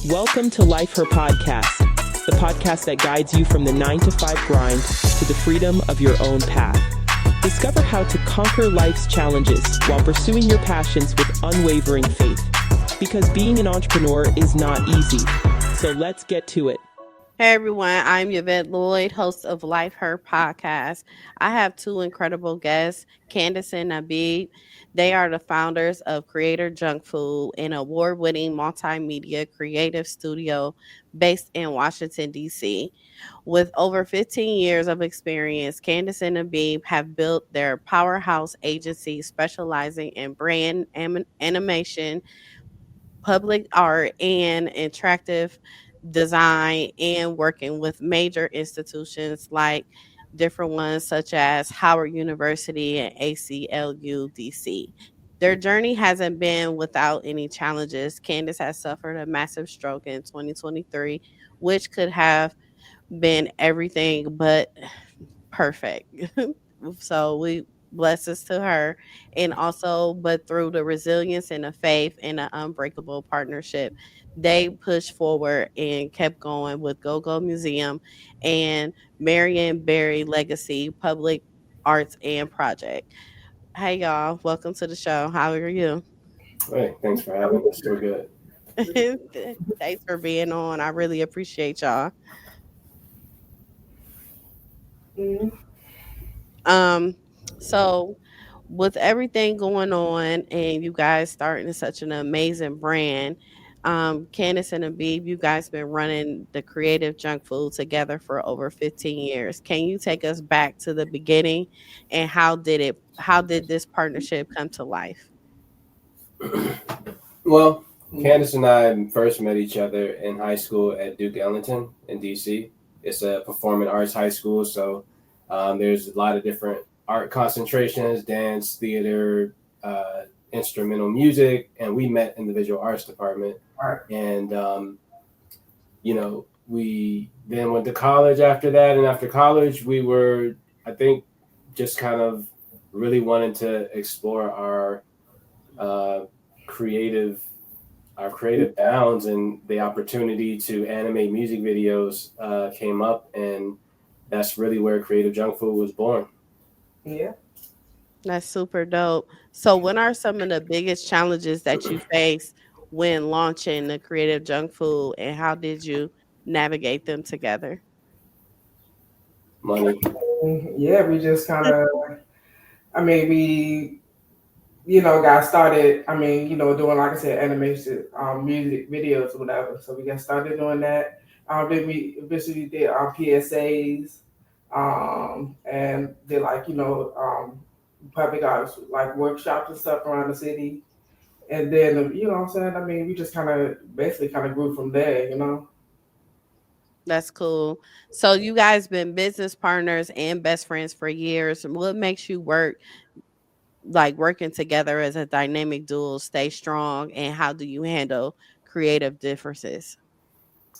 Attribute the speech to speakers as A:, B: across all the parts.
A: Welcome to Life Her Podcast, the podcast that guides you from the 9-to-5 grind to the freedom of your own path. Discover how to conquer life's challenges while pursuing your passions with unwavering faith. Because being an entrepreneur is not easy. So let's get to it.
B: Hey everyone, I'm Yvette Lloyd, host of Life Her Podcast. I have two incredible guests, Candice and Nabeeh. They are the founders of CreativeJunkFood, an award-winning multimedia creative studio based in Washington, D.C. With over 15 years of experience, Candice and Nabeeh have built their powerhouse agency specializing in brand animation, public art, and interactive design, and working with major institutions like different ones such as Howard University and ACLU DC. Their journey hasn't been without any challenges. Candice has suffered a massive stroke in 2023, which could have been everything but perfect. So we blesses to her, and also but through the resilience and the faith and the unbreakable partnership, they pushed forward and kept going with Go Museum and Marion Barry Legacy Public Arts and Project. Hey y'all, welcome to the show. How are you?
C: Hey, thanks for having us. So good.
B: Thanks for being on. I really appreciate y'all. Um, so with everything going on and you guys starting such an amazing brand, Candice and Nabeeh, you guys been running the Creative Junk Food together for over 15 years. Can you take us back to the beginning and how did this partnership come to life?
C: Well, Candice and I first met each other in high school at Duke Ellington in DC. It's a performing arts high school, so there's a lot of different art concentrations, dance, theater, instrumental music, and we met in the visual arts department. And we then went to college after that, and after college we were, I think, just kind of really wanted to explore our creative bounds, and the opportunity to animate music videos came up, and that's really where Creative Junk Food was born.
D: Yeah.
B: That's super dope. So what are some of the biggest challenges that you face when launching the Creative Junk Food, and how did you navigate them together?
C: Money.
D: Yeah, we just kind of, we, got started, doing, like I said, animation, music videos or whatever. So we got started doing that. Then we eventually did our PSAs, and did public arts, like workshops and stuff around the city. And then, what I'm saying? We just basically grew from there.
B: That's cool. So you guys been business partners and best friends for years. What makes you working together as a dynamic duo stay strong, and how do you handle creative differences?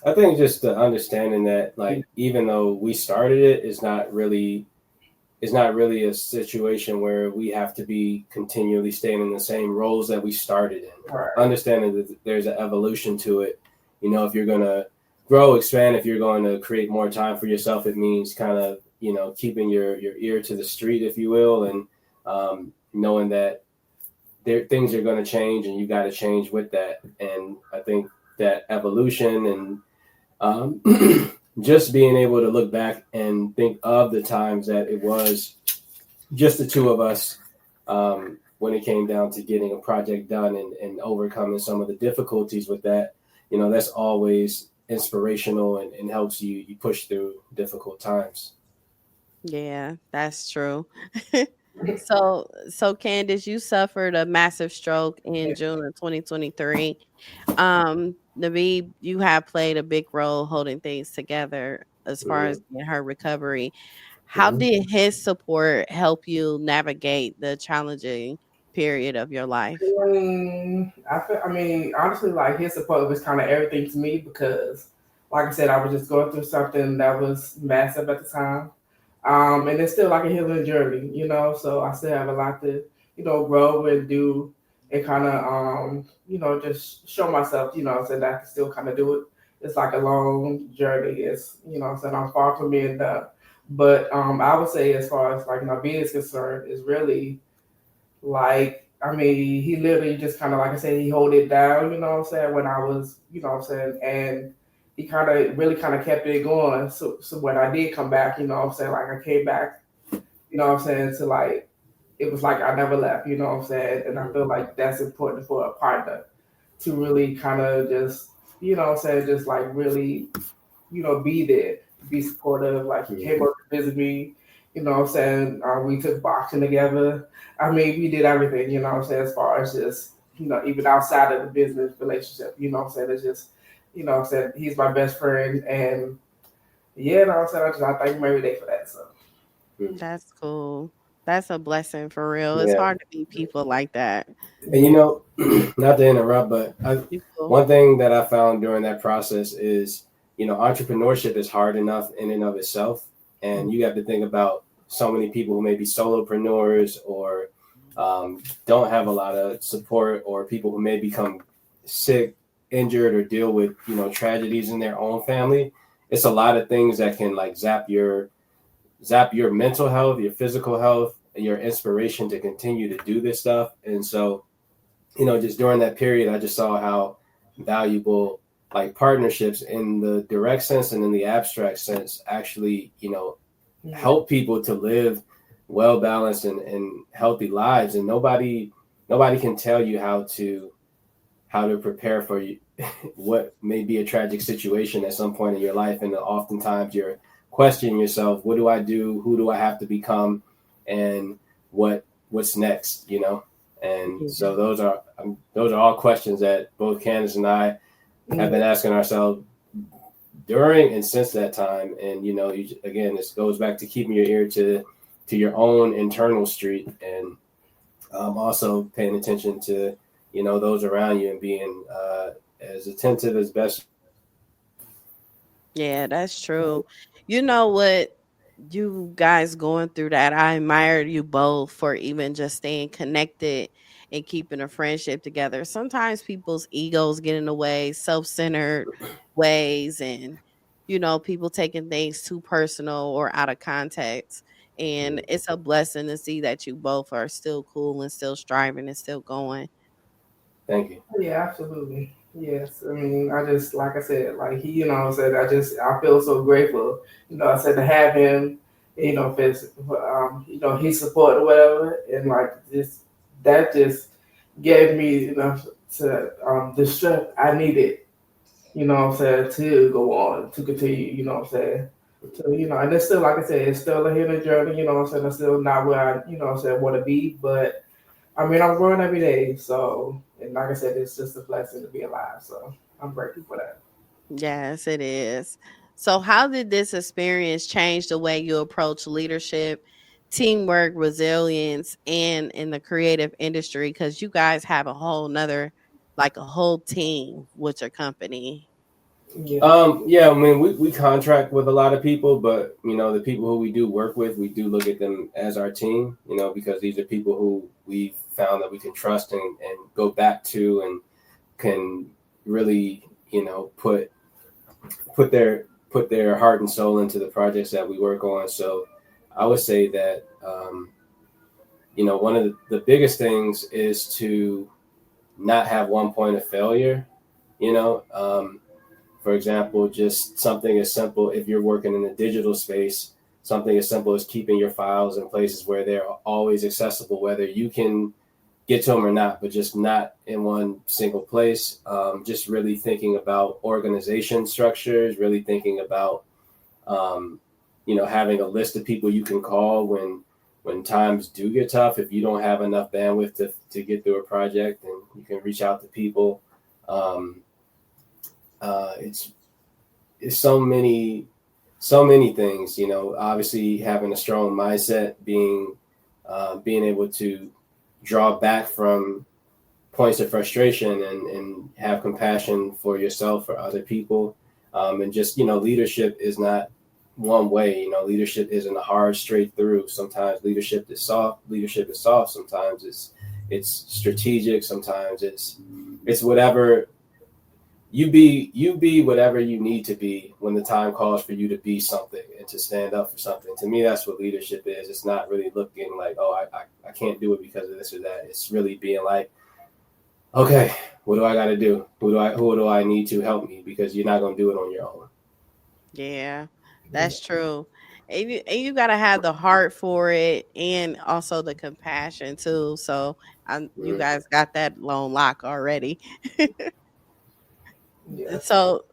C: I think just the understanding that, like, even though we started it, it's not really a situation where we have to be continually staying in the same roles that we started in.
D: Right.
C: Understanding that there's an evolution to it. If you're going to grow, expand, if you're going to create more time for yourself, it means kind of, keeping your ear to the street, if you will, and knowing that things are going to change and you got to change with that. And I think that evolution and just being able to look back and think of the times that it was just the two of us, when it came down to getting a project done and overcoming some of the difficulties with that, that's always inspirational and helps you push through difficult times.
B: Yeah, that's true. So Candice, you suffered a massive stroke in June of 2023. Nabeeh, you have played a big role holding things together as far as in her recovery. How did his support help you navigate the challenging period of your life?
D: Honestly, like, his support was kind of everything to me because, like I said, I was just going through something that was massive at the time. And it's still like a healing journey, so I still have a lot to, grow and do. and kind of, just show myself, that I can still kind of do it. It's like a long journey. It's, I'm far from being done. But I would say as far as like Nabeeh is concerned, is really like, I mean, he literally just kind of, like I said, he hold it down, when I was, and he kind of really kind of kept it going. So when I did come back, like I came back, to like, it was like I never left, and I feel like that's important for a partner to really kind of just, just like really, be there, be supportive. Like he came up to visit me, we took boxing together. I mean, we did everything, as far as just, even outside of the business relationship, it's just, he's my best friend. And yeah, I thank him every day for that. So
B: That's cool. That's a blessing for real. It's
C: Yeah.
B: hard to meet people like that.
C: And not to interrupt, but one thing that I found during that process is, entrepreneurship is hard enough in and of itself. And you have to think about so many people who may be solopreneurs or don't have a lot of support, or people who may become sick, injured, or deal with, tragedies in their own family. It's a lot of things that can like zap your mental health, your physical health, your inspiration to continue to do this stuff. And so, just during that period, I just saw how valuable like partnerships in the direct sense and in the abstract sense actually, help people to live well balanced and healthy lives. And nobody can tell you how to prepare for you what may be a tragic situation at some point in your life. And oftentimes you're questioning yourself, what do I do? Who do I have to become? And what's next, And so those are all questions that both Candice and I have been asking ourselves during and since that time. And, again, this goes back to keeping your ear to your own internal street, and also paying attention to, those around you and being as attentive as best.
B: Yeah, that's true. You know what? You guys going through that, I admire you both for even just staying connected and keeping a friendship together. Sometimes people's egos get in the way, self-centered ways, and people taking things too personal or out of context. And it's a blessing to see that you both are still cool and still striving and still going.
C: Thank you.
D: yeah, absolutely. Yes. I mean, I just, like I said, like he, I feel so grateful, I said to have him, for his, his support or whatever. And like that just gave me, to, the strength I needed, to go on, to continue, So, and it's still, like I said, it's still a hidden journey, I'm still not where I, want to be, but I mean, I'm growing every day. So, and like I said, it's just a blessing to be alive. So I'm grateful for that.
B: Yes, it is. So, how did this experience change the way you approach leadership, teamwork, resilience, and in the creative industry? Because you guys have a whole nother, like a whole team with your company.
C: Yeah, I mean, we contract with a lot of people, but the people who we do work with, we do look at them as our team, because these are people who we found that we can trust and go back to, and can really, put their heart and soul into the projects that we work on. So I would say that, one of the biggest things is to not have one point of failure, for example, just something as simple, if you're working in a digital space, something as simple as keeping your files in places where they're always accessible, whether you can get to them or not, but just not in one single place. Just really thinking about organization structures, really thinking about, having a list of people you can call when times do get tough. If you don't have enough bandwidth to get through a project, then you can reach out to people. It's so many things, obviously having a strong mindset, being able to draw back from points of frustration and have compassion for yourself, for other people. And just, leadership is not one way, leadership isn't a hard straight through. Sometimes leadership is soft. Sometimes it's strategic. Sometimes it's whatever you be whatever you need to be when the time calls for you to be something and to stand up for something. To me, that's what leadership is. It's not really looking like, oh, I can't do it because of this or that. It's really being like, okay, what do I got to do? Who do I need to help me? Because you're not going to do it on your own.
B: Yeah, that's true. And you got to have the heart for it and also the compassion too. So you guys got that long lock already.
D: Yeah.
B: So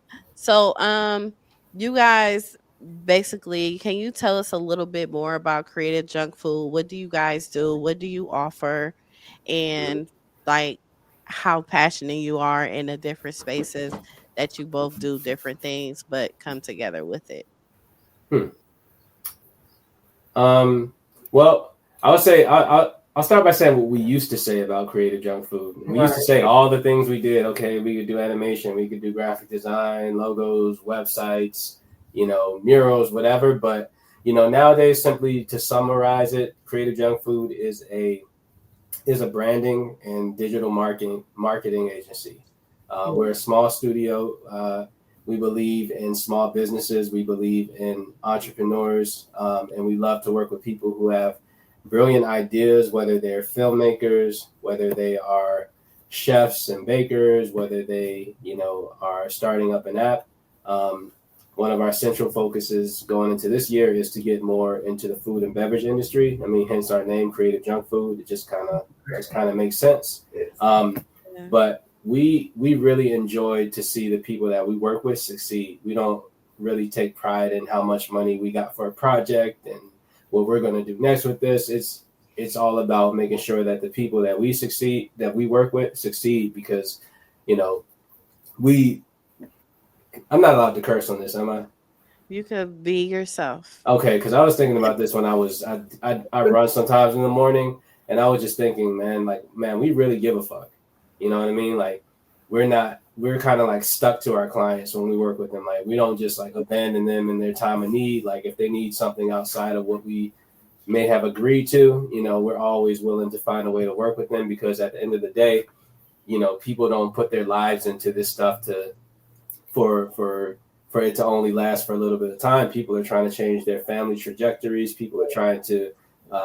B: you guys basically, can you tell us a little bit more about Creative Junk Food? What do you guys do? What do you offer? And like how passionate you are in the different spaces that you both do different things but come together with it.
C: Well, I would say I'll start by saying what we used to say about Creative Junk Food. We used to say all the things we did. Okay, we could do animation, we could do graphic design, logos, websites, murals, whatever. But nowadays, simply to summarize it, Creative Junk Food is a branding and digital marketing agency. We're a small studio. We believe in small businesses. We believe in entrepreneurs, and we love to work with people who have brilliant ideas, whether they're filmmakers, whether they are chefs and bakers, whether they, are starting up an app. One of our central focuses going into this year is to get more into the food and beverage industry. I mean, hence our name, Creative Junk Food. It just kind of makes sense. But we really enjoy to see the people that we work with succeed. We don't really take pride in how much money we got for a project and what we're going to do next with this. It's all about making sure that the people that we work with succeed, because I'm not allowed to curse on this, am I?
B: You could be yourself.
C: Okay, because I was thinking about this when I run sometimes in the morning, and I was just thinking, man, we really give a fuck. You know what I mean? Like, we're kind of like stuck to our clients when we work with them. Like, we don't just like abandon them in their time of need. Like, if they need something outside of what we may have agreed to, we're always willing to find a way to work with them, because at the end of the day, people don't put their lives into this stuff for it to only last for a little bit of time. People are trying to change their family trajectories. People are trying to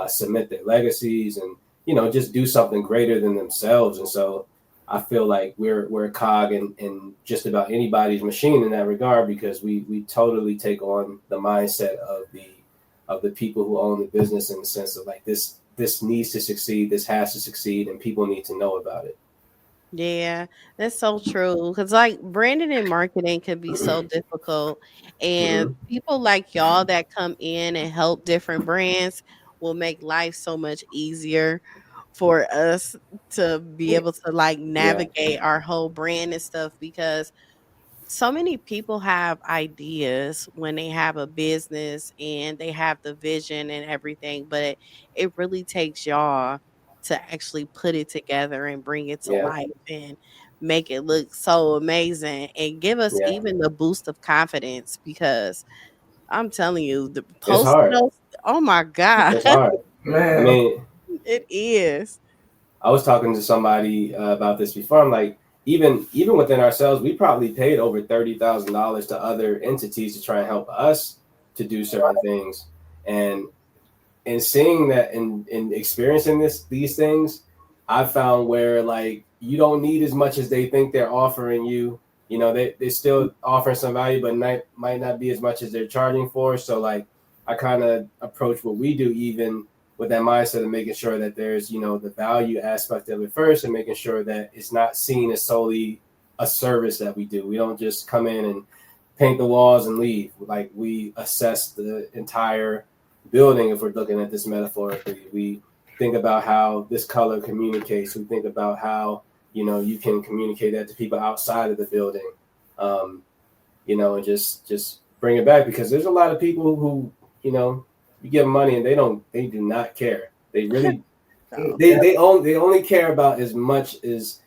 C: cement their legacies and, just do something greater than themselves. And so I feel like we're a cog in just about anybody's machine in that regard, because we totally take on the mindset of the people who own the business, in the sense of like, this needs to succeed, this has to succeed, and people need to know about it.
B: Yeah, that's so true. Because, like, branding and marketing can be so difficult. And people like y'all that come in and help different brands will make life so much easier for us to be able to, like, navigate our whole brand and stuff. Because so many people have ideas when they have a business and they have the vision and everything, but it really takes y'all to actually put it together and bring it to life and make it look so amazing and give us even the boost of confidence, because I'm telling you, the
C: It's
B: posting
C: hard.
B: those, oh my God,
C: It's hard.
D: Man.
C: I mean,
B: it is.
C: I was talking to somebody about this before. I'm like, even within ourselves, we probably paid over $30,000 to other entities to try and help us to do certain things. And seeing that and experiencing these things, I found where, like, you don't need as much as they think they're offering you. They're still offering some value, but might not be as much as they're charging for. So, like, I kind of approach what we do even with that mindset of making sure that there's, the value aspect of it first, and making sure that it's not seen as solely a service that we do. We don't just come in and paint the walls and leave. Like, we assess the entire building. If we're looking at this metaphorically, we think about how this color communicates. We think about how, you can communicate that to people outside of the building, and just bring it back, because there's a lot of people who, you give them money and they do not care. They really, they only care about as much as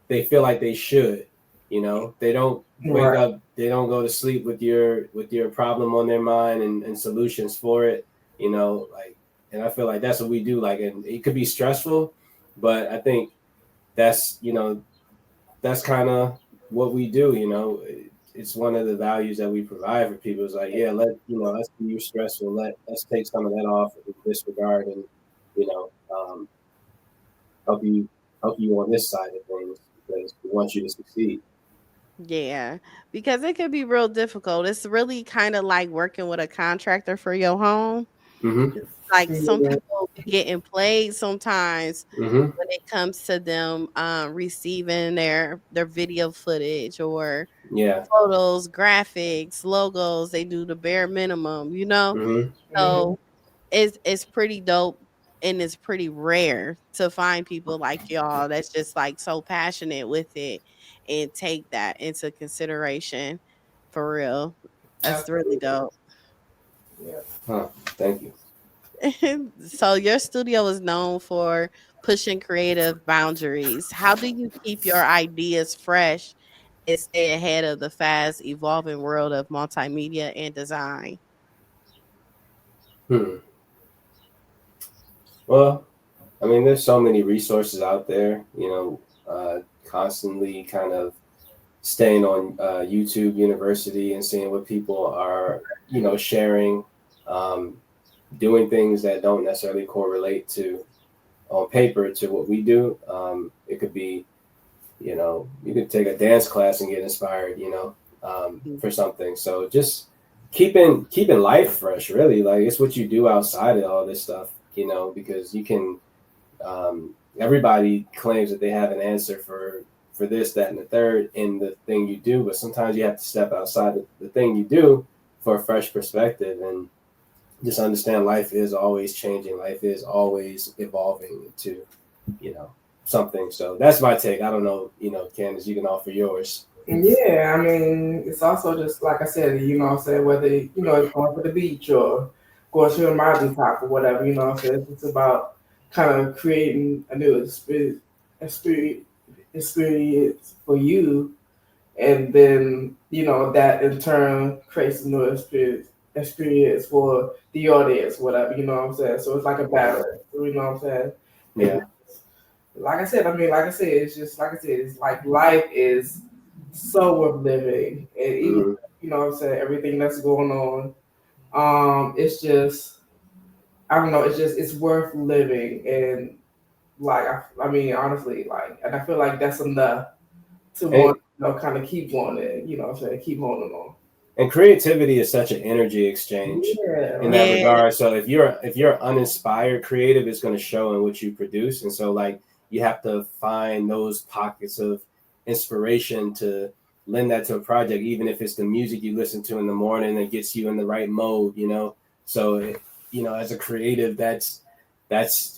C: they feel like they should. They don't wake up, they don't go to sleep with your problem on their mind and solutions for it. And I feel like that's what we do. Like, and it could be stressful, But I think that's, that's kind of what we do. It's one of the values that we provide for people. It's like, yeah, let's be you stressful. Let's take some of that off in this regard, and you know, um, help you on this side of things because we want you to succeed.
B: Yeah, because it could be real difficult. It's really kind of like working with a contractor for your home.
C: Mm-hmm.
B: Like some
D: Yeah.
B: people be getting played sometimes
C: Mm-hmm.
B: when it comes to them receiving their video footage or
C: Yeah.
B: photos, graphics, logos. They do the bare minimum.
C: Mm-hmm.
D: Mhm.
B: So it's pretty dope and it's pretty rare to find people like y'all that's just like so passionate with it and take that into consideration for real. That's really
D: Absolutely.
B: dope.
D: Yeah.
C: Huh. Thank you.
B: So your studio is known for pushing creative boundaries. How do you keep your ideas fresh and stay ahead of the fast evolving world of multimedia and design?
C: Hmm. Well, I mean, there's so many resources out there. Constantly kind of staying on YouTube University and seeing what people are, sharing, um, doing things that don't necessarily correlate to on paper to what we do. It could be, you could take a dance class and get inspired, for something. So just keeping life fresh, really. Like it's what you do outside of all this stuff, because you can. Everybody claims that they have an answer for this, that, and the third in the thing you do, but sometimes you have to step outside the thing you do for a fresh perspective and just understand life is always changing. Life is always evolving into, you know, something. So that's my take. I don't know, Candice, you can offer yours.
D: Yeah, I mean, it's also just like I said, what I'm saying, whether, it's going to the beach or going to a mountaintop or whatever, what I'm saying. It's about kind of creating a new experience, experience for you. And then, that in turn creates a new experience for the audience, whatever, you know what I'm saying? So it's like a balance, you know what I'm saying?
C: Yeah.
D: It's just like I said, it's like life is so worth living. And even,
C: Mm-hmm.
D: what I'm saying, everything that's going on, it's just, I don't know, it's worth living. And like, I mean, honestly, like, and I feel like that's enough to
C: And
D: want, kind of keep wanting, what I'm saying, keep holding on.
C: and creativity is such an energy exchange
D: Yeah,
C: in
D: right.
C: that
B: Yeah.
C: regard. So if you're uninspired creative, it's going to show in what you produce. And so like you have to find those pockets of inspiration to lend that to a project, even if it's the music you listen to in the morning that gets you in the right mode. So as a creative, that's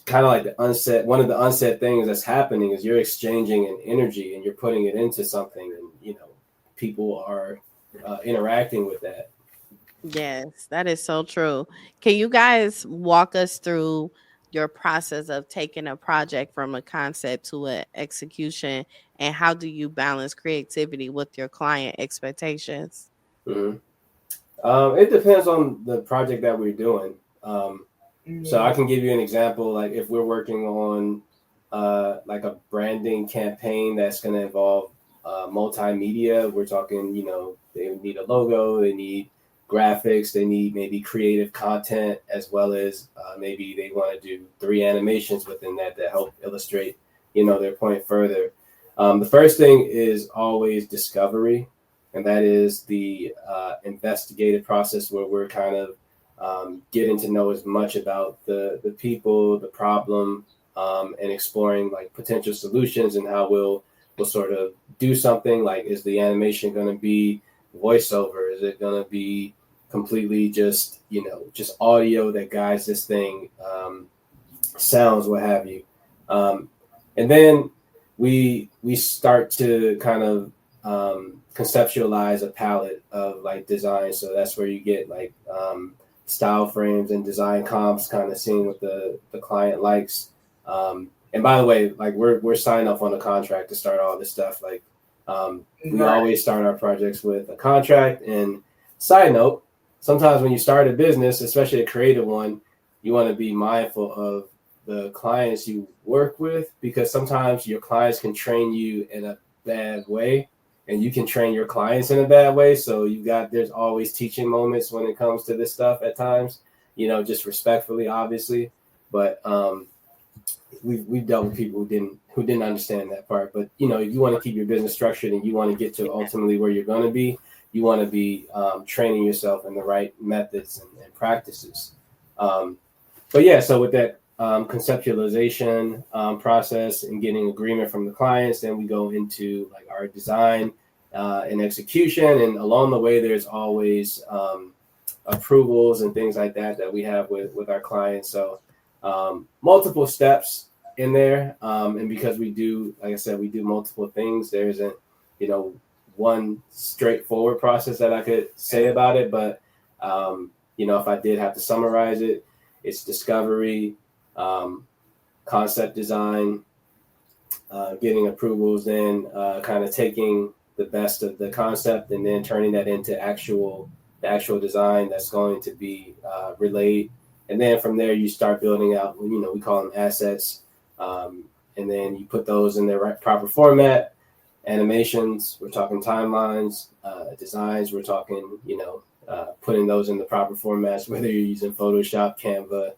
C: kind of like one of the unsaid things that's happening is you're exchanging an energy and you're putting it into something, and people are interacting with that.
B: Yes, that is so true. Can you guys walk us through your process of taking a project from a concept to an execution, and how do you balance creativity with your client expectations?
C: hmm It depends on the project that we're doing. So I
D: Mhm.
C: can give you an example. Like if we're working on like a branding campaign that's going to involve multimedia, we're talking, they need a logo, they need graphics, they need maybe creative content, as well as maybe they want to do 3 animations within that help illustrate, their point further. The first thing is always discovery, and that is the investigative process where we're kind of getting to know as much about the people, the problem, and exploring like potential solutions and how we'll sort of do something. Like, is the animation going to be voiceover? Is it going to be completely just audio that guides this thing, sounds, what have you? And then we start to kind of conceptualize a palette of like design. So that's where you get like style frames and design comps, kind of seeing what the client likes. And by the way, like we're signed up on a contract to start all this stuff. Like we
D: Right.
C: always start our projects with a contract. And side note, sometimes when you start a business, especially a creative one, you want to be mindful of the clients you work with, because sometimes your clients can train you in a bad way, and you can train your clients in a bad way. So there's always teaching moments when it comes to this stuff at times, just respectfully, obviously. But we've dealt with people who didn't understand that part. But if you want to keep your business structured and you want to get to ultimately where you're going to be, you want to be training yourself in the right methods and practices. But yeah, so with that conceptualization process and getting agreement from the clients, then we go into like our design and execution. And along the way, there's always approvals and things like that we have with our clients. So multiple steps in there. And because we do, like I said, we do multiple things, there isn't, one straightforward process that I could say about it. But, if I did have to summarize it, it's discovery, concept design, getting approvals, then kind of taking the best of the concept and then turning that into the actual design that's going to be relayed. And then from there, you start building out, we call them assets. And then you put those in their proper format. Animations, we're talking timelines, designs, we're talking, putting those in the proper formats, whether you're using Photoshop, Canva,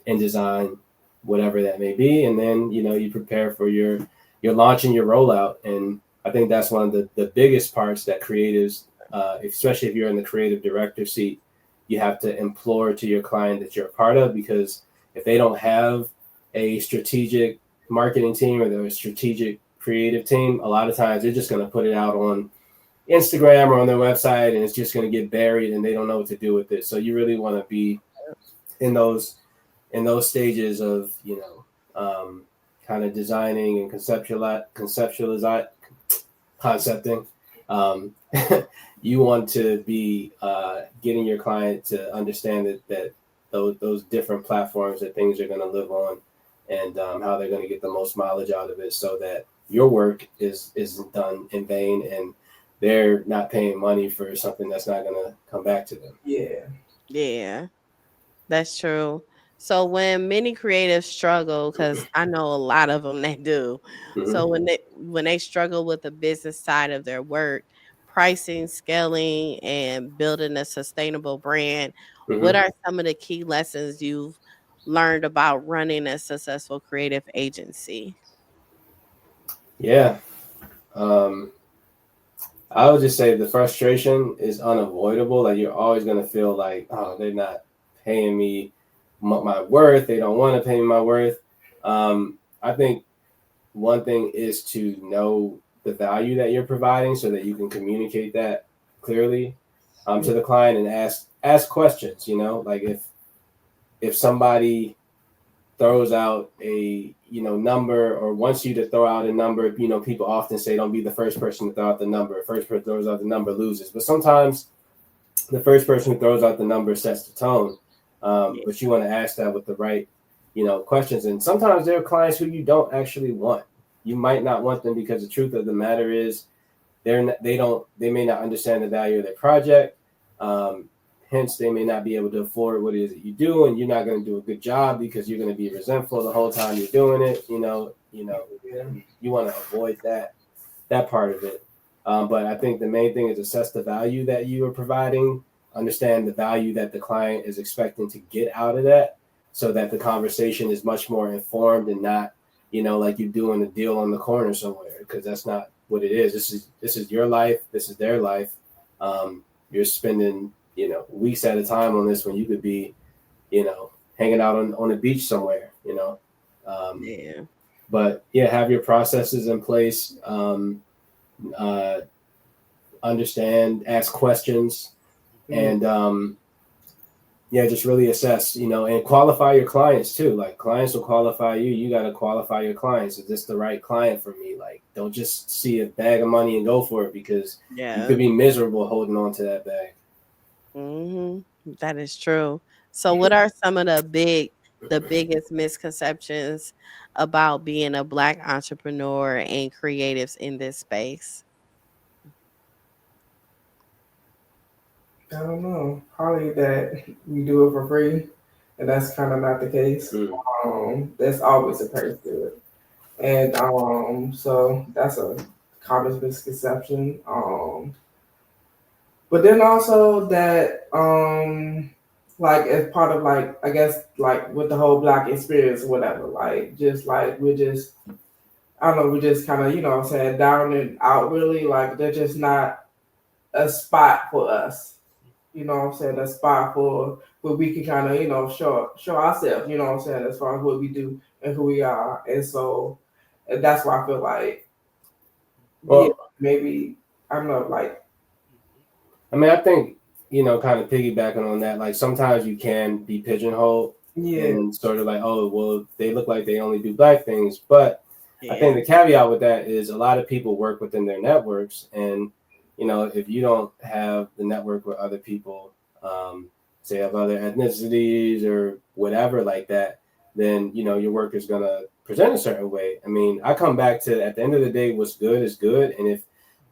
C: InDesign, whatever that may be. And then, you prepare for your launch and your rollout. And I think that's one of the biggest parts that creatives, especially if you're in the creative director seat, you have to implore to your client that you're a part of, because if they don't have a strategic marketing team or they're a strategic creative team, a lot of times they're just going to put it out on Instagram or on their website, and it's just going to get buried and they don't know what to do with it. So you really want to be in those stages of, kind of designing and concepting. You want to be getting your client to understand that those different platforms that things are going to live on, and how they're going to get the most mileage out of it, so that your work isn't done in vain and they're not paying money for something that's not going to come back to them.
B: Yeah, that's true. So when many creatives struggle, because I know a lot of them that do.
C: Mm-hmm.
B: So when they struggle with the business side of their work, pricing, scaling, and building a sustainable brand, what are some of the key lessons you've learned about running a successful creative agency?
C: Yeah. I would just say the frustration is unavoidable. Like, you're always going to feel like, oh, they're not paying me my worth. They don't want to pay me my worth. I think one thing is to know the value that you're providing so that you can communicate that clearly to the client, and ask questions, like if somebody throws out a number, or wants you to throw out a number, people often say don't be the first person to throw out the number. First person throws out the number loses. But sometimes the first person who throws out the number sets the tone. But you want to ask that with the right questions. And sometimes there are clients who you don't actually want. You might not want them because the truth of the matter is they may not understand the value of their project. Hence, they may not be able to afford what it is that you do, and you're not going to do a good job because you're going to be resentful the whole time you're doing it. You want to avoid that part of it. But I think the main thing is assess the value that you are providing, understand the value that the client is expecting to get out of that, so that the conversation is much more informed and not, like you're doing a deal on the corner somewhere, because that's not what it is. This is your life. This is their life. You're spending weeks at a time on this when you could be, hanging out on a beach somewhere, But yeah, have your processes in place. Understand, ask questions, and just really assess, and qualify your clients too. Like, clients will qualify you. You got to qualify your clients. Is this the right client for me? Like, don't just see a bag of money and go for it, because you could be miserable holding on to that bag.
B: That is true. So what are some of the biggest misconceptions about being a Black entrepreneur and creatives in this space?
D: I don't know. Probably that we do it for free, and that's kind of not the case. There's always a purpose to it. And so that's a common misconception. But then also that like as part of like I guess like with the whole Black experience or whatever, like just like we're just I don't know, we're just kind of, you know what I'm saying, down and out really, like they're just not a spot for us. You know what I'm saying? A spot for where we can kind of, you know, show ourselves, you know what I'm saying, as far as what we do and who we are. And so and that's why I feel like maybe I don't know, like
C: I mean, I think, kind of piggybacking on that, like sometimes you can be pigeonholed and sort of like, oh, well, they look like they only do Black things. But I think the caveat with that is a lot of people work within their networks. And, if you don't have the network with other people, say of other ethnicities or whatever like that, then, your work is going to present a certain way. I mean, I come back to, at the end of the day, what's good is good. And if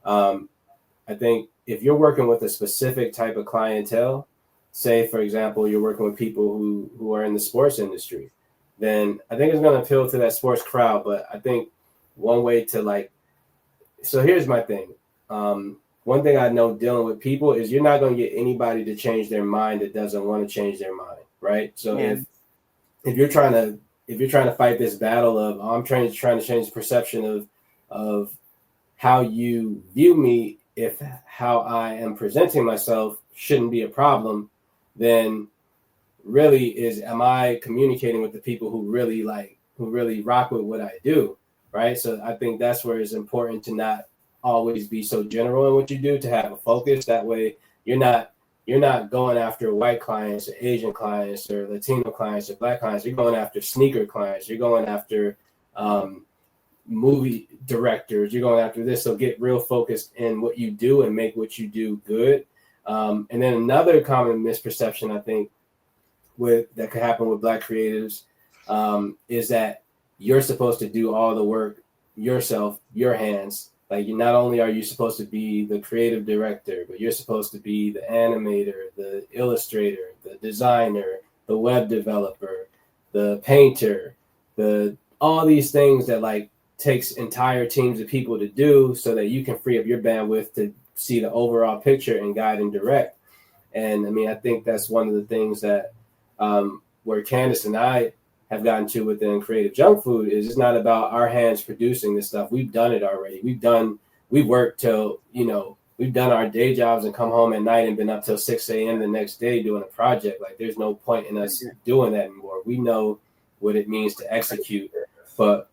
C: I think if you're working with a specific type of clientele, say, for example, you're working with people who are in the sports industry, then I think it's going to appeal to that sports crowd. But I think one way to so here's my thing. One thing I know dealing with people is you're not going to get anybody to change their mind that doesn't want to change their mind, right? So if you're trying to fight this battle of I'm trying to change the perception of how you view me, if how I am presenting myself shouldn't be a problem, then really am I communicating with the people who really rock with what I do, right? So I think that's where it's important to not always be so general in what you do, to have a focus. That way you're not going after white clients or Asian clients or Latino clients or Black clients. You're going after sneaker clients. You're going after movie directors. You're going after this. So get real focused in what you do and make what you do good. And then another common misperception I think that could happen with Black creatives is that you're supposed to do all the work yourself, your hands. Like not only are you supposed to be the creative director, but you're supposed to be the animator, the illustrator, the designer, the web developer, the painter, all these things that takes entire teams of people to do so that you can free up your bandwidth to see the overall picture and guide and direct. And I mean, I think that's one of the things that where Candice and I have gotten to within Creative Junk Food is it's not about our hands producing this stuff. We've done it already. We've worked till, we've done our day jobs and come home at night and been up till 6 a.m. the next day doing a project. Like there's no point in us doing that anymore. We know what it means to execute, but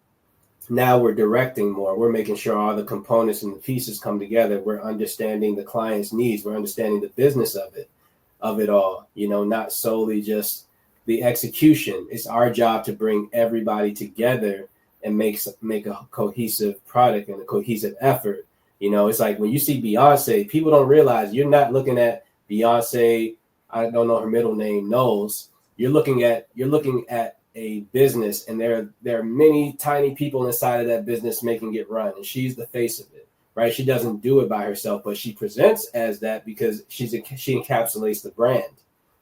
C: now we're directing more. We're making sure all the components and the pieces come together. We're understanding the client's needs. We're understanding the business of it all, not solely just the execution. It's our job to bring everybody together and make a cohesive product and a cohesive effort. It's like when you see Beyonce, people don't realize you're not looking at Beyonce. I don't know her middle name, Knowles. You're looking at a business, and there are many tiny people inside of that business making it run, and she's the face of it, right? She doesn't do it by herself, but she presents as that because she encapsulates the brand,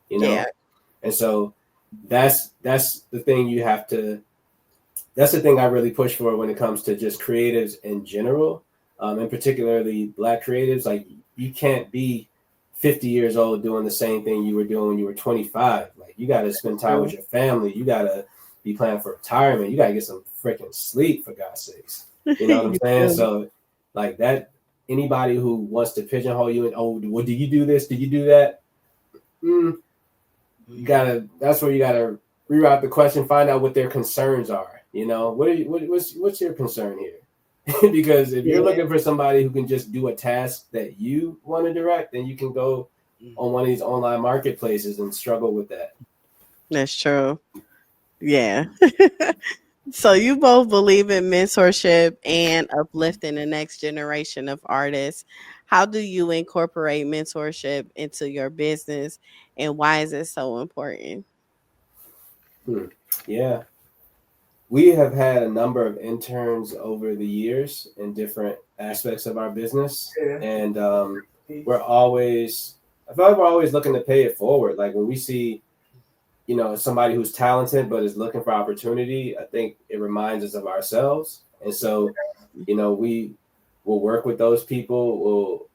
C: Yeah. And so that's the thing that's the thing I really push for when it comes to just creatives in general, and particularly Black creatives. Like you can't be 50 years old doing the same thing you were doing when you were 25. Like you got to spend time with your family. You got to be planning for retirement. You got to get some freaking sleep, for God's sakes. You know what I'm saying? So like that, anybody who wants to pigeonhole you and, oh, well, do you do this? Do you do that? That's where you gotta reroute the question, find out what their concerns are. What's your concern here? Because if you're looking for somebody who can just do a task that you want to direct, then you can go on one of these online marketplaces and struggle with that.
B: That's true. Yeah. So you both believe in mentorship and uplifting the next generation of artists. How do you incorporate mentorship into your business, and why is it so important?
C: Yeah. We have had a number of interns over the years in different aspects of our business. And I feel like we're always looking to pay it forward. Like when we see, somebody who's talented but is looking for opportunity, I think it reminds us of ourselves. And so, we will work with those people. We'll,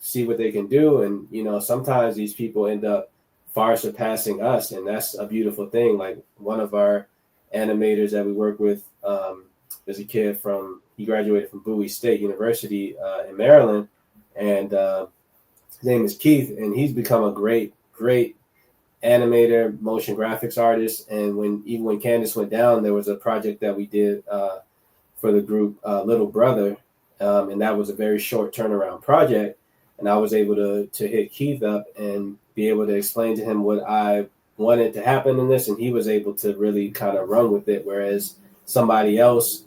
C: see what they can do. And, sometimes these people end up far surpassing us. And that's a beautiful thing. Like one of our animators that we work with is a kid he graduated from Bowie State University in Maryland. And his name is Keith. And he's become a great animator, motion graphics artist. And when Candice went down, there was a project that we did for the group Little Brother. And that was a very short turnaround project. And I was able to hit Keith up and be able to explain to him what I wanted to happen in this. And he was able to really kind of run with it. Whereas somebody else,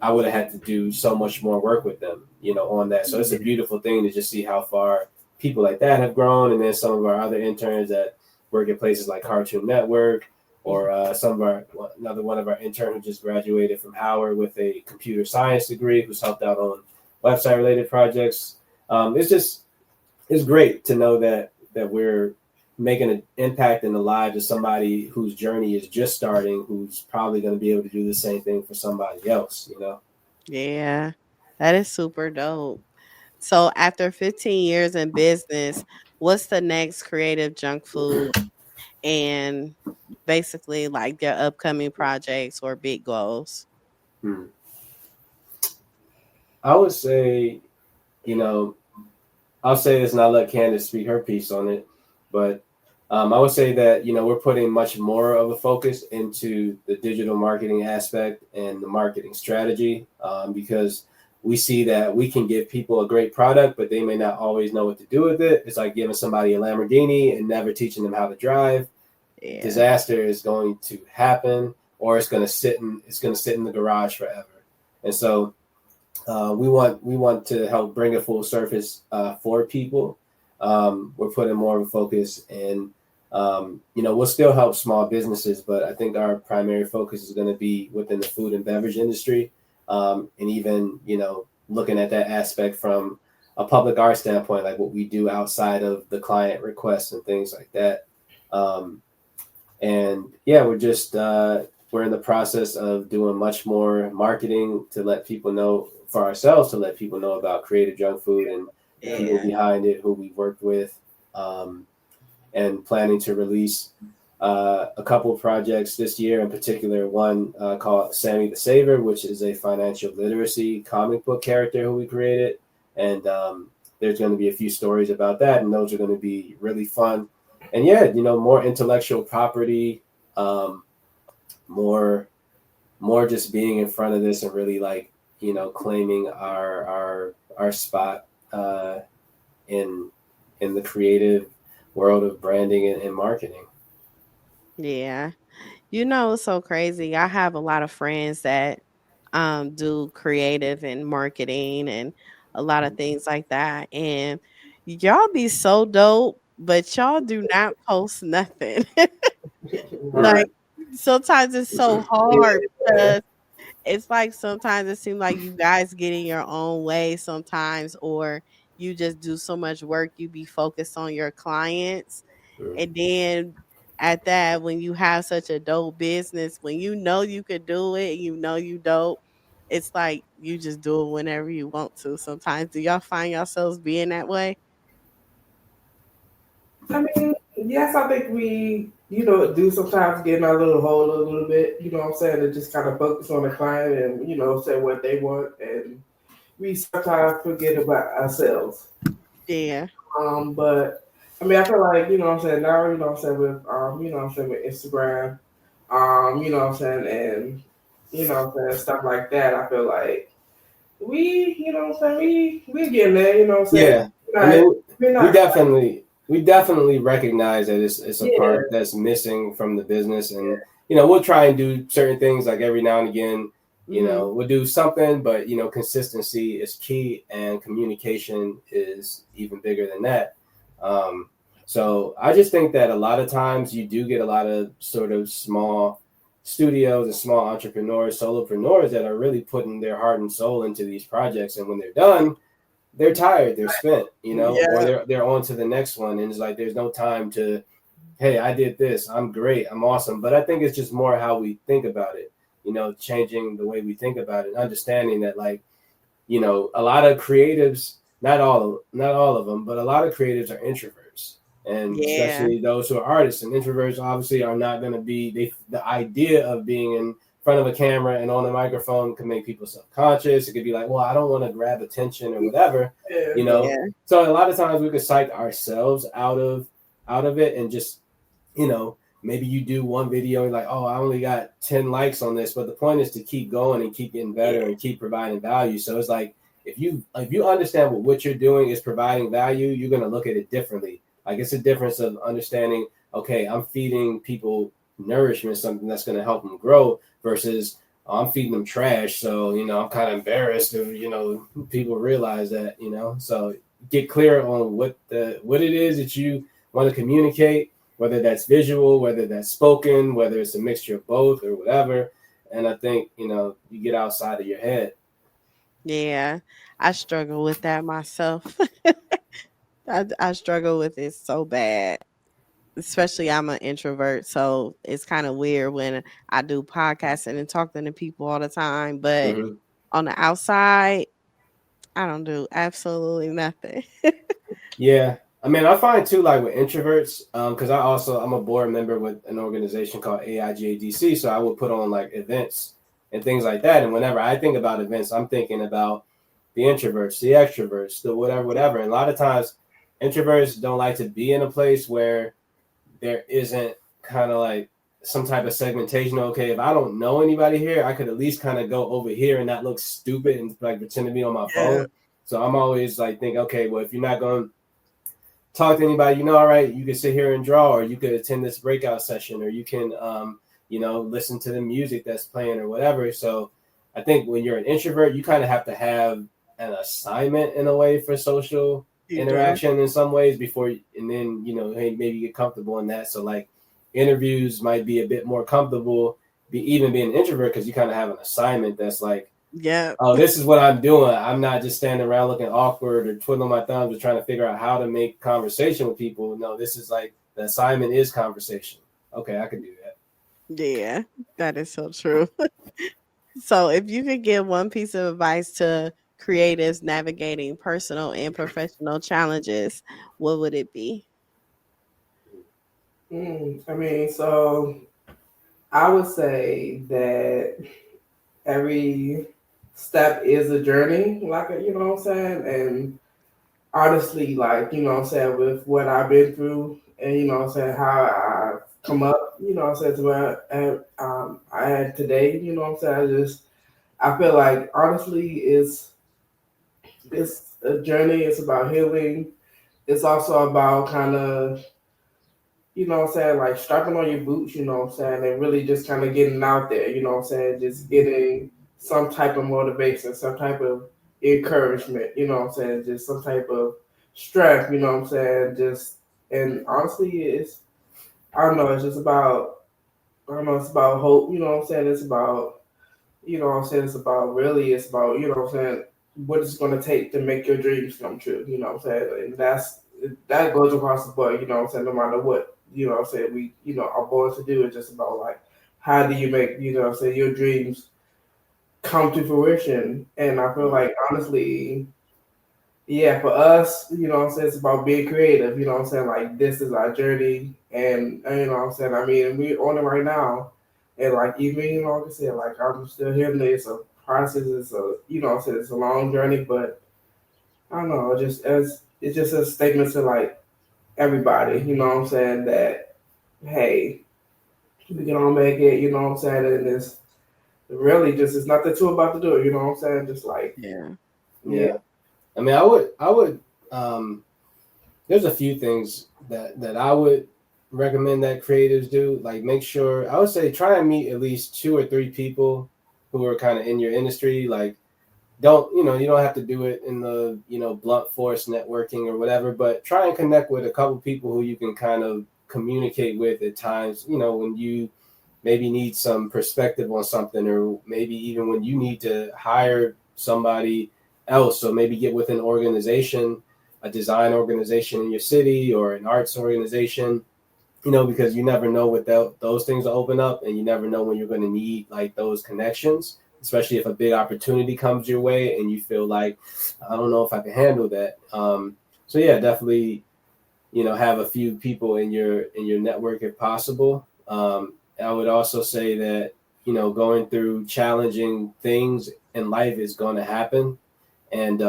C: I would have had to do so much more work with them, on that. So it's a beautiful thing to just see how far people like that have grown. And then some of our other interns that work at places like Cartoon Network, or another one of our interns who just graduated from Howard with a computer science degree, who's helped out on website related projects. It's great to know that we're making an impact in the lives of somebody whose journey is just starting, who's probably going to be able to do the same thing for somebody else,
B: Yeah, that is super dope. So after 15 years in business, what's the next Creative Junk Food and basically like their upcoming projects or big goals?
C: I would say, I'll say this and I'll let Candice speak her piece on it. But I would say that, we're putting much more of a focus into the digital marketing aspect and the marketing strategy because we see that we can give people a great product, but they may not always know what to do with it. It's like giving somebody a Lamborghini and never teaching them how to drive. Yeah. Disaster is going to happen, or it's going to sit in the garage forever. And so we want to help bring it full surface for people. We're putting more of a focus, and we'll still help small businesses, but I think our primary focus is going to be within the food and beverage industry, and even looking at that aspect from a public art standpoint, like what we do outside of the client requests and things like that. And yeah, we're in the process of doing much more marketing to let people know, for ourselves, to let people know about Creative Junk Food and people behind it, who we worked with, and planning to release a couple of projects this year, in particular one called Sammy the Saver, which is a financial literacy comic book character who we created. And there's going to be a few stories about that, and those are going to be really fun. And yeah, more intellectual property, more just being in front of this and really claiming our spot in the creative world of branding and marketing.
B: Yeah. It's so crazy. I have a lot of friends that do creative and marketing and a lot of things like that. And y'all be so dope, but y'all do not post nothing. Like sometimes it's so hard because it's like sometimes it seems like you guys get in your own way sometimes, or you just do so much work, you be focused on your clients. And then at that, when you have such a dope business, when you could do it, you dope, it's like you just do it whenever you want to. Sometimes do y'all find yourselves being that way?
D: I mean, yes, I think we, do sometimes get in our little hole a little bit, what I'm saying, to just kind of focus on the client and, say what they want. And we sometimes forget about ourselves.
B: Yeah.
D: But I mean, I feel like, what I'm saying, now, with with Instagram, what I'm saying, and, stuff like that, I feel like we, what I'm saying, we're getting there, what I'm saying.
C: Yeah. I mean, we definitely recognize that it's a part that's missing from the business. And, we'll try and do certain things like every now and again, we'll do something, but, consistency is key and communication is even bigger than that. So I just think that a lot of times you do get a lot of sort of small studios and small entrepreneurs, solopreneurs that are really putting their heart and soul into these projects. And when they're done, they're tired, they're spent, or they're on to the next one. And it's like, there's no time to hey, I did this, I'm great, I'm awesome. But I think it's just more how we think about it, changing the way we think about it, understanding that, like, a lot of creatives, not all of them, but a lot of creatives are introverts. And
B: Yeah.
C: especially those who are artists, and introverts obviously are not going to be, the idea of being in front of a camera and on a microphone can make people self-conscious. It could be like, well, I don't want to grab attention or whatever,
B: Yeah.
C: So a lot of times we could psych ourselves out of it, and just, maybe you do one video and like, oh, I only got 10 likes on this, but the point is to keep going and keep getting better and keep providing value. So it's like, if you understand what you're doing is providing value, you're going to look at it differently. Like, it's a difference of understanding, okay, I'm feeding people nourishment, something that's going to help them grow, versus, oh, I'm feeding them trash. So, I'm kind of embarrassed if, people realize that, so get clear on what it is that you want to communicate, whether that's visual, whether that's spoken, whether it's a mixture of both or whatever. And I think, you get outside of your head.
B: Yeah. I struggle with that myself. I struggle with it so bad. Especially I'm an introvert, so it's kind of weird when I do podcasting and talking to people all the time. But
C: Mm-hmm.
B: on the outside, I don't do absolutely nothing.
C: Yeah. I mean, I find too, like with introverts, because I'm a board member with an organization called AIGADC. So I would put on like events and things like that. And whenever I think about events, I'm thinking about the introverts, the extroverts, the whatever. And a lot of times introverts don't like to be in a place where there isn't kind of like some type of segmentation. Okay, if I don't know anybody here, I could at least kind of go over here and not look stupid and like pretend to be on my phone. So I'm always like think, okay, well, if you're not going to talk to anybody, all right, you can sit here and draw, or you could attend this breakout session, or you can, listen to the music that's playing or whatever. So I think when you're an introvert, you kind of have to have an assignment in a way for social interaction in some ways before, and then, hey, maybe get comfortable in that. So like interviews might be a bit more comfortable, even being an introvert, because you kind of have an assignment that's like, oh, this is what I'm doing. I'm not just standing around looking awkward or twiddling my thumbs or trying to figure out how to make conversation with people. No, this is like the assignment is conversation. Okay, I can do that.
B: Yeah, that is so true. So if you could give one piece of advice to creatives navigating personal and professional challenges, what would it be?
D: I mean, so I would say that every step is a journey, like, you know what I'm saying? And honestly, like, you know what I'm saying, with what I've been through and, you know what I'm saying, how I come up, you know what I'm saying, to where I had today, you know what I'm saying? I feel like honestly it's a journey, it's about healing. It's also about kind of, you know what I'm saying, like strapping on your boots, you know what I'm saying, and really just kind of getting out there, you know what I'm saying, just getting some type of motivation, some type of encouragement, you know what I'm saying, just some type of strength, you know what I'm saying, just, and honestly, I don't know, it's just about, I don't know, it's about hope, you know what I'm saying, it's about, you know what I'm saying, it's about, you know what I'm saying, what it's going to take to make your dreams come true, you know what I'm saying, and that goes across the board, you know what I'm saying, no matter what, you know what I'm saying, we, you know, are born to do. It's just about like, how do you make, you know what I'm saying, your dreams come to fruition. And I feel like honestly, yeah, for us, you know what I'm saying, it's about being creative, you know what I'm saying, like this is our journey, and you know what I'm saying, I mean, we're on it right now, and like even, you know, like I said, like I'm still here, and it's a process, it's a, you know what I'm saying, it's a long journey, but I don't know, it's just a statement to like everybody, you know what I'm saying, that hey, we can all make it, you know what I'm saying, and it's really just, it's nothing too about to do it, you know what I'm saying, just like,
C: Yeah. I mean, I would there's a few things that I would recommend that creatives do. Like, make sure, I would say try and meet at least 2 or 3 people who are kind of in your industry. Like, you don't have to do it in the, blunt force networking or whatever, but try and connect with a couple people who you can kind of communicate with at times, when you maybe need some perspective on something, or maybe even when you need to hire somebody else. So maybe get with an organization, a design organization in your city or an arts organization, because you never know what those things will open up, and you never know when you're going to need like those connections, especially if a big opportunity comes your way and you feel like, I don't know if I can handle that. So yeah, definitely, have a few people in your network if possible. I would also say that, going through challenging things in life is going to happen. And,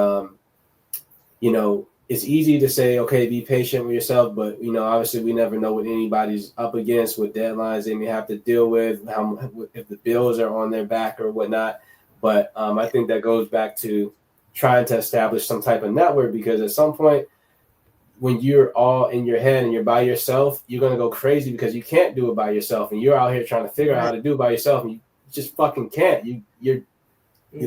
C: it's easy to say, okay, be patient with yourself. But, obviously we never know what anybody's up against, what deadlines they may have to deal with, if the bills are on their back or whatnot. But I think that goes back to trying to establish some type of network, because at some point, when you're all in your head and you're by yourself, you're going to go crazy because you can't do it by yourself. And you're out here trying to figure out how to do it by yourself. And you just fucking can't. You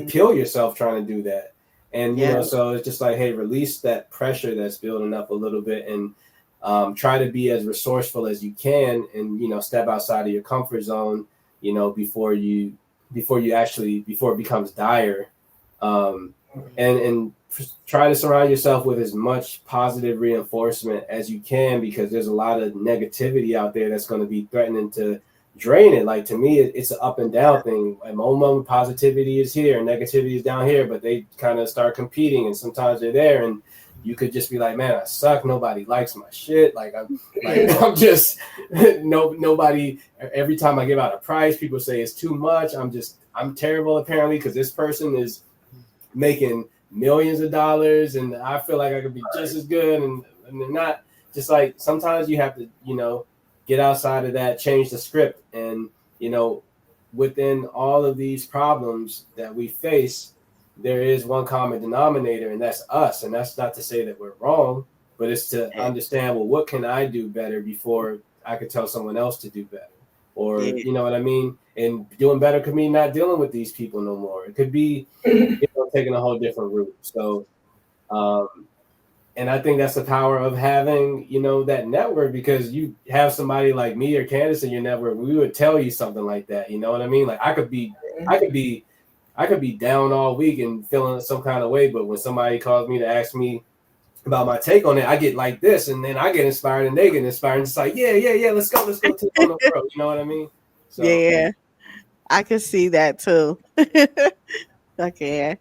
C: kill yourself trying to do that. And, so it's just like, hey, release that pressure that's building up a little bit, and try to be as resourceful as you can, and, step outside of your comfort zone, before it becomes dire. And try to surround yourself with as much positive reinforcement as you can, because there's a lot of negativity out there that's going to be threatening to drain it. Like, to me, it's an up and down thing. At one moment, positivity is here and negativity is down here, but they kind of start competing, and sometimes they're there, and you could just be like, man, I suck. Nobody likes my shit. I'm just nobody. Every time I give out a price, people say it's too much. I'm terrible apparently, because this person is making millions of dollars, and I feel like I could be just as good, and they're not. Just like, sometimes you have to, get outside of that, change the script. And, within all of these problems that we face, there is one common denominator, and that's us. And that's not to say that we're wrong, but it's to understand, well, what can I do better before I could tell someone else to do better? Or, you know what I mean? And doing better could mean not dealing with these people no more. It could be, taking a whole different route. So, and I think that's the power of having, that network, because you have somebody like me or Candice in your network. We would tell you something like that. You know what I mean? Like, I could be down all week and feeling some kind of way, but when somebody calls me to ask me about my take on it, I get like this, and then I get inspired, and they get inspired. And it's like, yeah, let's go take on the world. You know what I mean? So,
B: yeah, I can see that too. I can.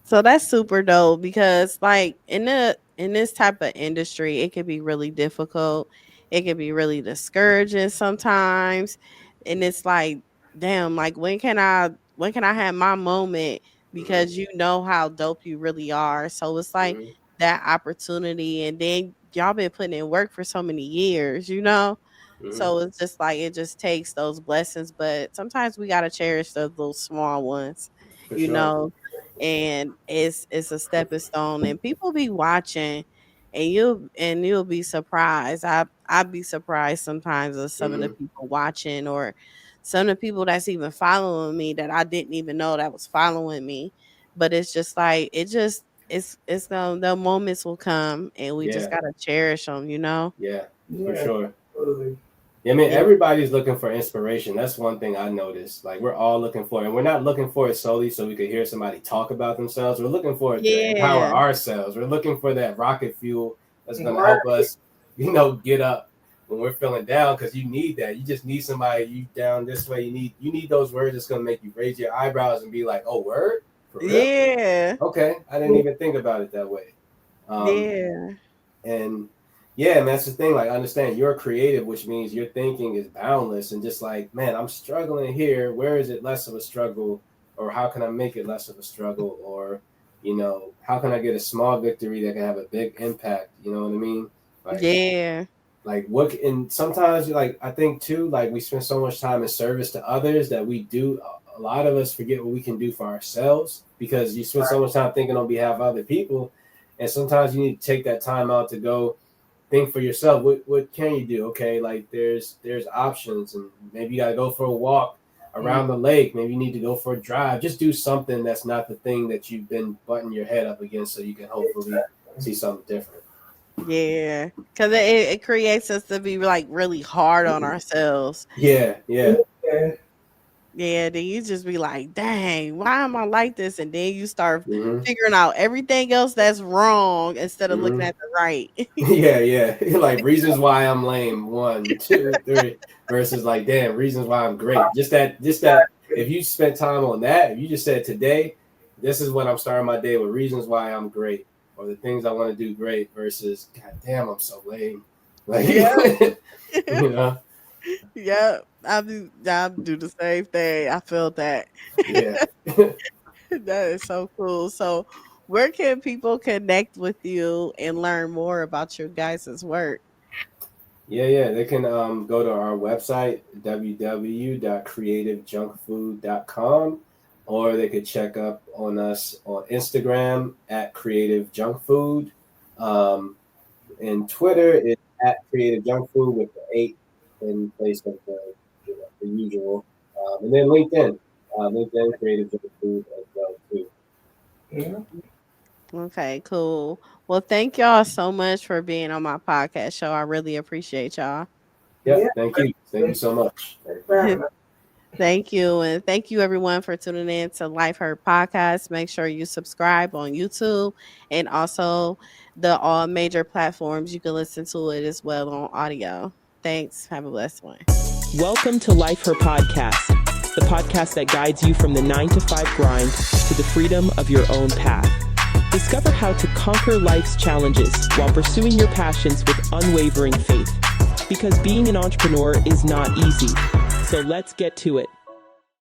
B: So that's super dope, because like in this type of industry, it can be really difficult. It can be really discouraging sometimes. And it's like, damn, like when can I have my moment, because you know how dope you really are. So it's like that opportunity, and then y'all been putting in work for so many years, So it's just like, it just takes those blessings, but sometimes we gotta cherish those little small ones,
C: for
B: you
C: sure.
B: know and it's a stepping stone, and people be watching, and you'll be surprised. I'd be surprised sometimes of some of the people watching, or some of the people that's even following me that I didn't even know that was following me. But it's just like, it's gonna, the moments will come, and we just gotta cherish them,
C: Yeah, for sure.
D: Absolutely.
C: I mean, everybody's looking for inspiration. That's one thing I noticed. Like, we're all looking for it. And we're not looking for it solely so we could hear somebody talk about themselves. We're looking for it to empower ourselves. We're looking for that rocket fuel that's going to help us, get up when we're feeling down, because you need that. You just need somebody, you down this way. You need those words that's going to make you raise your eyebrows and be like, oh, word? For real?
B: Yeah.
C: Okay. I didn't even think about it that way. And yeah, and that's the thing. Like, understand you're creative, which means your thinking is boundless. And just like, man, I'm struggling here. Where is it less of a struggle? Or how can I make it less of a struggle? Or, how can I get a small victory that can have a big impact? You know what I mean? Like, like what? And sometimes, like, I think too, like, we spend so much time in service to others that we do. A lot of us forget what we can do for ourselves, because you spend so much time thinking on behalf of other people. And sometimes you need to take that time out to go think for yourself. What can you do? Okay, like there's options, and maybe you gotta go for a walk around the lake. Maybe you need to go for a drive. Just do something that's not the thing that you've been butting your head up against, so you can hopefully see something different.
B: Yeah, because it creates us to be like really hard on ourselves.
C: Yeah.
B: Yeah, then you just be like, dang, why am I like this? And then you start
C: Hmm.
B: figuring out everything else that's wrong instead of looking
C: Hmm.
B: at the right.
C: Yeah. Like reasons why I'm lame, 1, 2, 3, versus like, damn, reasons why I'm great. Just that. If you spent time on that, if you just said today, this is when I'm starting my day with reasons why I'm great, or the things I want to do great, versus, God damn, I'm so lame. Like,
B: Yeah.
C: you know,
B: Yeah. I do the same thing. I feel that.
C: yeah.
B: That is so cool. So where can people connect with you and learn more about your guys' work?
C: Yeah. They can go to our website, www.creativejunkfood.com, or they could check up on us on Instagram at CreativeJunkFood. And Twitter is at CreativeJunkFood with the 8 in place of the usual. And then LinkedIn, Creative Junk Food as well too.
D: Yeah.
B: Okay, cool. Well, thank y'all so much for being on my podcast show. I really appreciate y'all.
C: Yep,
D: Yeah.
C: thank you so much.
D: Thanks for having us.
B: Thank you. And thank you everyone for tuning in to Life Heard Podcast. Make sure you subscribe on YouTube and also the all major platforms. You can listen to it as well on audio. Thanks. Have a blessed one.
A: Welcome to Life Her Podcast, the podcast that guides you from the 9-to-5 grind to the freedom of your own path. Discover how to conquer life's challenges while pursuing your passions with unwavering faith. Because being an entrepreneur is not easy. So let's get to it.